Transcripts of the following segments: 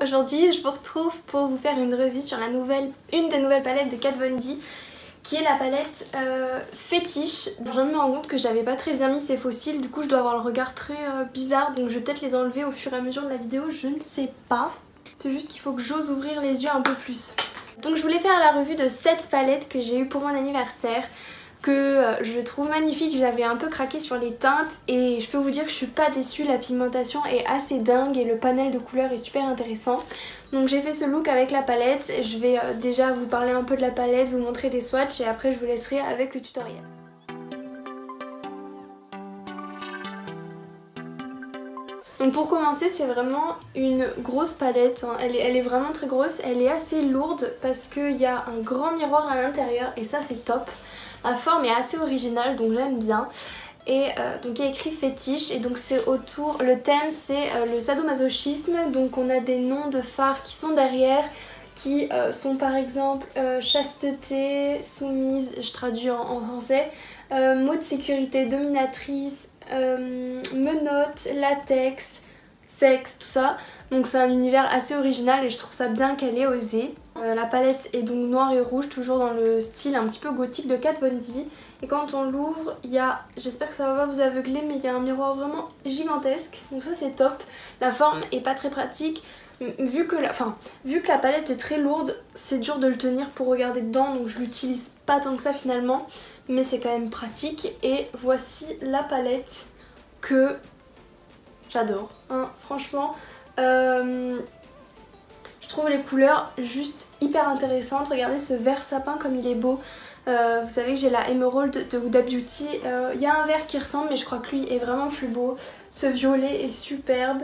aujourd'hui je vous retrouve pour vous faire une revue sur une des nouvelles palettes de Kat Von D, qui est la palette Fétiche. Je viens de me rendre compte que j'avais pas très bien mis ces fossiles, du coup je dois avoir le regard très bizarre, donc je vais peut-être les enlever au fur et à mesure de la vidéo, je ne sais pas. C'est juste qu'il faut que j'ose ouvrir les yeux un peu plus. Donc je voulais faire la revue de cette palette que j'ai eue pour mon anniversaire, que je trouve magnifique. J'avais un peu craqué sur les teintes et je peux vous dire que je suis pas déçue, la pigmentation est assez dingue et le panel de couleurs est super intéressant. Donc j'ai fait ce look avec la palette, je vais déjà vous parler un peu de la palette, vous montrer des swatchs et après je vous laisserai avec le tutoriel. Donc pour commencer, c'est vraiment une grosse palette, hein. Elle est vraiment très grosse, elle est assez lourde parce qu'il y a un grand miroir à l'intérieur et ça c'est top. La forme est assez originale donc j'aime bien. Et donc il y a écrit fétiche et donc c'est autour, le thème c'est le sadomasochisme. Donc on a des noms de phares qui sont derrière, qui sont par exemple chasteté, soumise, je traduis en français, mot de sécurité, dominatrice, menottes, latex, sexe, tout ça. Donc c'est un univers assez original et je trouve ça bien qu'elle ait osé. La palette est donc noire et rouge, toujours dans le style un petit peu gothique de Kat Von D. Et quand on l'ouvre, il y a, j'espère que ça va pas vous aveugler, mais il y a un miroir vraiment gigantesque. Donc ça c'est top. La forme est pas très pratique. Vu que la palette est très lourde, c'est dur de le tenir pour regarder dedans, donc je l'utilise pas tant que ça finalement, mais c'est quand même pratique. Et voici la palette que j'adore, hein. Franchement, je trouve les couleurs juste hyper intéressantes. Regardez ce vert sapin comme il est beau. Vous savez que j'ai la Emerald de Huda Beauty. Il y a un vert qui ressemble, mais je crois que lui est vraiment plus beau. Ce violet est superbe.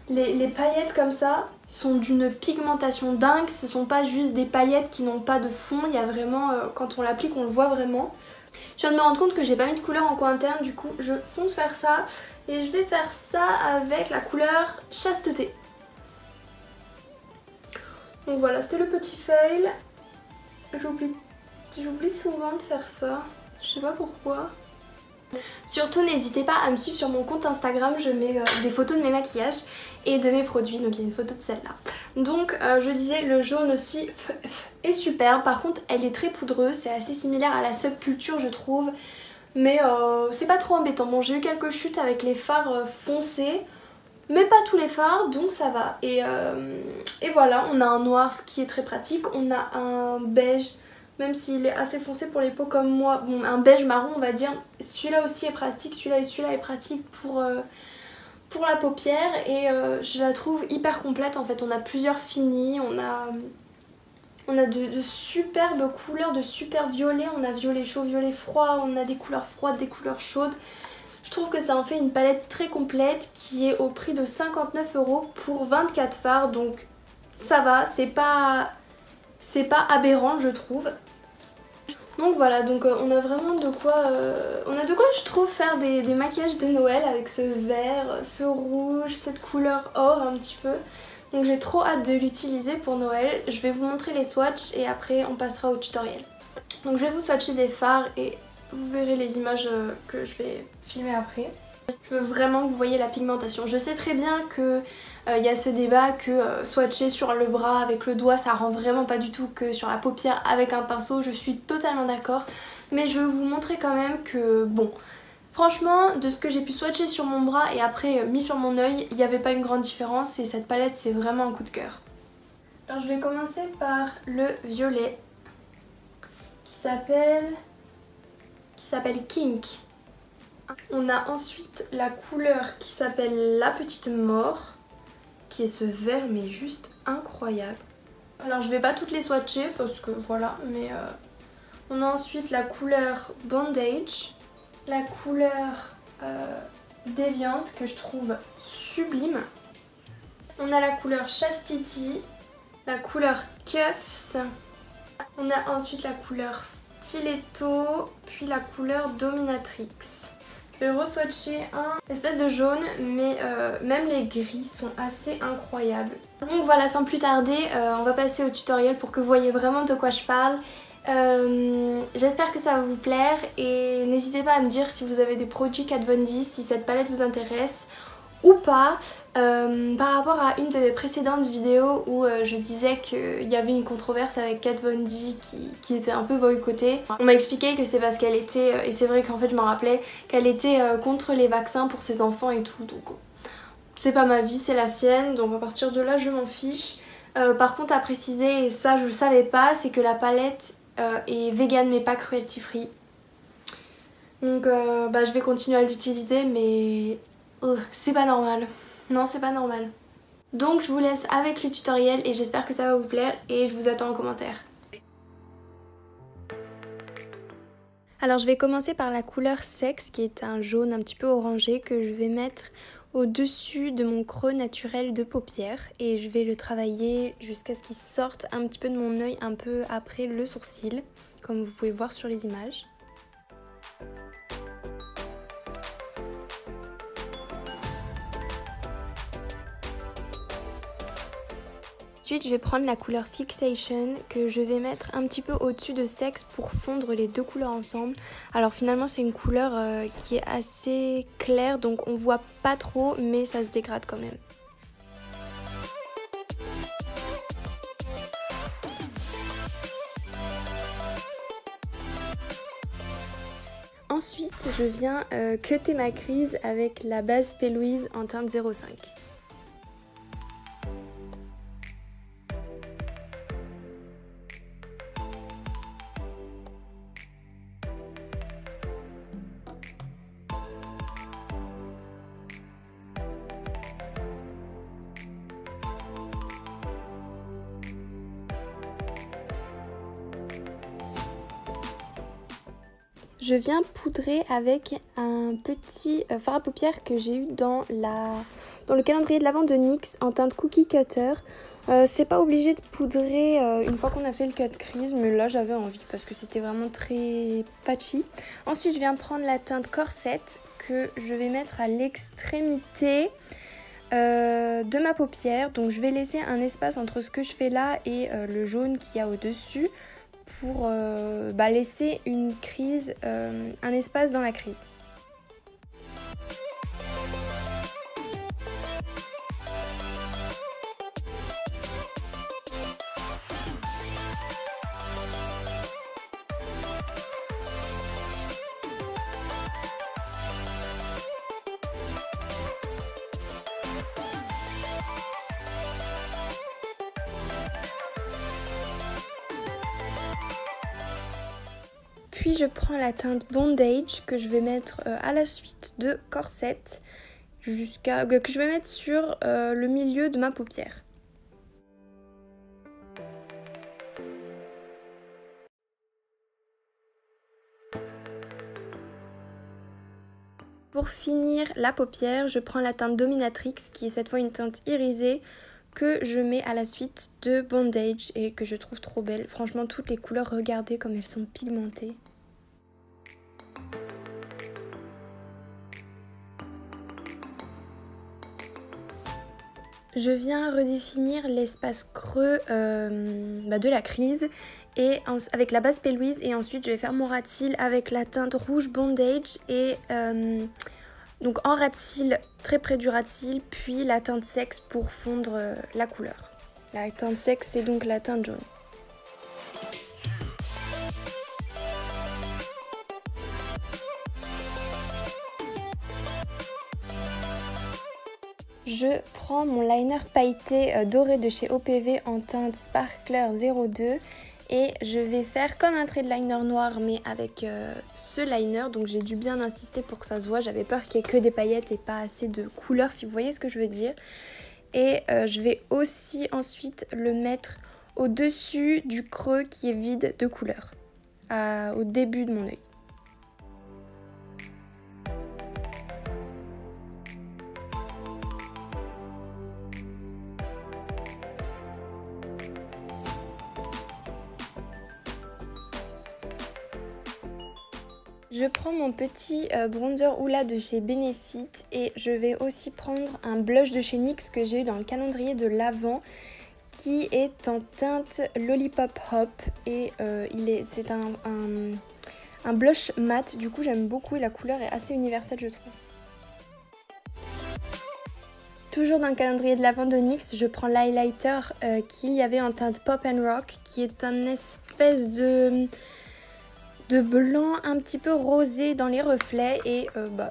Les paillettes comme ça sont d'une pigmentation dingue, ce sont pas juste des paillettes qui n'ont pas de fond, il y a vraiment, quand on l'applique on le voit vraiment. Je viens de me rendre compte que j'ai pas mis de couleur en coin interne, du coup je fonce faire ça et je vais faire ça avec la couleur chasteté. Donc voilà, c'était le petit fail, j'oublie souvent de faire ça, je sais pas pourquoi. Surtout n'hésitez pas à me suivre sur mon compte Instagram, je mets des photos de mes maquillages et de mes produits, donc il y a une photo de celle-là. Donc je disais, le jaune aussi est superbe, par contre elle est très poudreuse, c'est assez similaire à la Subculture je trouve, mais c'est pas trop embêtant. Bon, j'ai eu quelques chutes avec les fards foncés, mais pas tous les fards, donc ça va. Et voilà, on a un noir, ce qui est très pratique, on a un beige, même s'il est assez foncé pour les peaux comme moi, bon, un beige marron on va dire. Celui-là aussi est pratique, celui-là est pratique pour la paupière et je la trouve hyper complète en fait. On a plusieurs finis, on a de superbes couleurs, de super violets, on a violet chaud, violet froid, on a des couleurs froides, des couleurs chaudes. Je trouve que ça en fait une palette très complète qui est au prix de 59 € pour 24 fards, donc ça va, c'est pas aberrant je trouve. Donc voilà, donc on a vraiment de quoi, je trouve faire des maquillages de Noël avec ce vert, ce rouge, cette couleur or un petit peu. Donc j'ai trop hâte de l'utiliser pour Noël. Je vais vous montrer les swatchs et après on passera au tutoriel. Donc je vais vous swatcher des fards et vous verrez les images que je vais filmer après. Je veux vraiment que vous voyez la pigmentation. Je sais très bien que y a ce débat que swatcher sur le bras avec le doigt ça rend vraiment pas du tout que sur la paupière avec un pinceau. Je suis totalement d'accord, mais je veux vous montrer quand même que bon, franchement de ce que j'ai pu swatcher sur mon bras et après mis sur mon œil, il n'y avait pas une grande différence et cette palette c'est vraiment un coup de cœur. Alors je vais commencer par le violet qui s'appelle Kink. On a ensuite la couleur qui s'appelle La Petite Mort, qui est ce vert mais juste incroyable. Alors je vais pas toutes les swatcher parce que voilà, mais on a ensuite la couleur Bondage, la couleur Déviante que je trouve sublime. On a la couleur Chastity, la couleur Cuffs, on a ensuite la couleur Stiletto, puis la couleur Dominatrix. Je vais re-swatcher un espèce de jaune, mais même les gris sont assez incroyables. Donc voilà, sans plus tarder, on va passer au tutoriel pour que vous voyez vraiment de quoi je parle. J'espère que ça va vous plaire et n'hésitez pas à me dire si vous avez des produits Kat Von D, si cette palette vous intéresse ou pas. Par rapport à une de mes précédentes vidéos où je disais qu'il y avait une controverse avec Kat Von D qui était un peu boycottée. On m'a expliqué que c'est parce qu'elle était, et c'est vrai qu'en fait je m'en rappelais, qu'elle était contre les vaccins pour ses enfants et tout, donc c'est pas ma vie, c'est la sienne, donc à partir de là je m'en fiche. Par contre à préciser, et ça je le savais pas, c'est que la palette est vegan mais pas cruelty free. Donc je vais continuer à l'utiliser mais c'est pas normal. Non, c'est pas normal. Donc je vous laisse avec le tutoriel et j'espère que ça va vous plaire et je vous attends en commentaire. Alors je vais commencer par la couleur Sex qui est un jaune un petit peu orangé que je vais mettre au-dessus de mon creux naturel de paupière et je vais le travailler jusqu'à ce qu'il sorte un petit peu de mon œil un peu après le sourcil, comme vous pouvez voir sur les images. Ensuite, je vais prendre la couleur Fixation que je vais mettre un petit peu au-dessus de Sex pour fondre les deux couleurs ensemble. Alors finalement, c'est une couleur qui est assez claire, donc on voit pas trop, mais ça se dégrade quand même. Ensuite, je viens cutter ma crease avec la base P. Louise en teinte 05. Je viens poudrer avec un petit fard à paupières que j'ai eu dans le calendrier de l'Avent de NYX en teinte Cookie Cutter. C'est pas obligé de poudrer une fois qu'on a fait le cut crease, mais là j'avais envie parce que c'était vraiment très patchy. Ensuite je viens prendre la teinte Corset que je vais mettre à l'extrémité de ma paupière. Donc je vais laisser un espace entre ce que je fais là et le jaune qu'il y a au-dessus, pour laisser une crease, un espace dans la crease. Puis je prends la teinte Bondage que je vais mettre à la suite de Corset, que je vais mettre sur le milieu de ma paupière. Pour finir la paupière, je prends la teinte Dominatrix qui est cette fois une teinte irisée que je mets à la suite de Bondage et que je trouve trop belle. Franchement, toutes les couleurs, regardez comme elles sont pigmentées. Je viens redéfinir l'espace creux de la crease et avec la base P. Louise, et ensuite je vais faire mon ras de cils avec la teinte rouge Bondage et donc en ras de cils très près du ras de cils, puis la teinte Sex pour fondre la couleur. La teinte Sex c'est donc la teinte jaune. Je prends mon liner pailleté doré de chez OPV en teinte Sparkler 02 et je vais faire comme un trait de liner noir mais avec ce liner, donc j'ai dû bien insister pour que ça se voit, j'avais peur qu'il n'y ait que des paillettes et pas assez de couleurs si vous voyez ce que je veux dire. Et je vais aussi ensuite le mettre au-dessus du creux qui est vide de couleurs, au début de mon œil. Je prends mon petit bronzer Hoola de chez Benefit et je vais aussi prendre un blush de chez NYX que j'ai eu dans le calendrier de l'Avent qui est en teinte Lollipop Hop et c'est un blush mat, du coup j'aime beaucoup et la couleur est assez universelle je trouve. Toujours dans le calendrier de l'Avent de NYX, je prends l'highlighter qu'il y avait en teinte Pop and Rock, qui est un espèce de blanc un petit peu rosé dans les reflets, et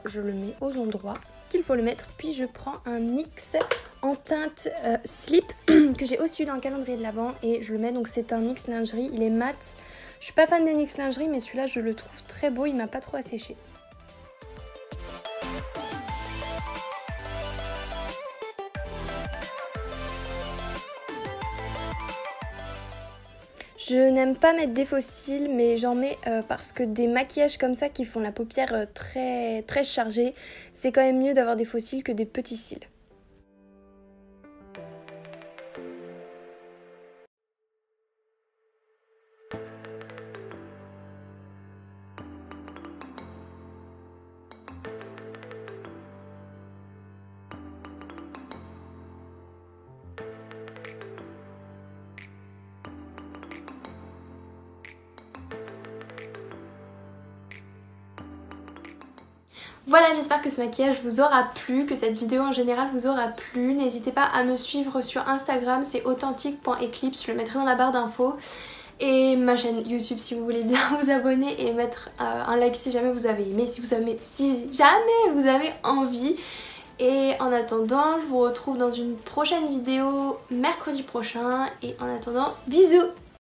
je le mets aux endroits qu'il faut le mettre. Puis je prends un NYX en teinte Slip que j'ai aussi eu dans le calendrier de l'Avent et je le mets, donc c'est un NYX lingerie, il est mat. Je suis pas fan des NYX lingerie, mais celui-là je le trouve très beau, il m'a pas trop asséché. Je n'aime pas mettre des faux cils, mais j'en mets parce que des maquillages comme ça qui font la paupière très chargée, c'est quand même mieux d'avoir des faux cils que des petits cils. Voilà, j'espère que ce maquillage vous aura plu, que cette vidéo en général vous aura plu. N'hésitez pas à me suivre sur Instagram, c'est authentique.eclipse, je le mettrai dans la barre d'infos. Et ma chaîne YouTube si vous voulez bien vous abonner et mettre un like si jamais vous avez aimé, si jamais vous avez envie. Et en attendant, je vous retrouve dans une prochaine vidéo mercredi prochain. Et en attendant, bisous!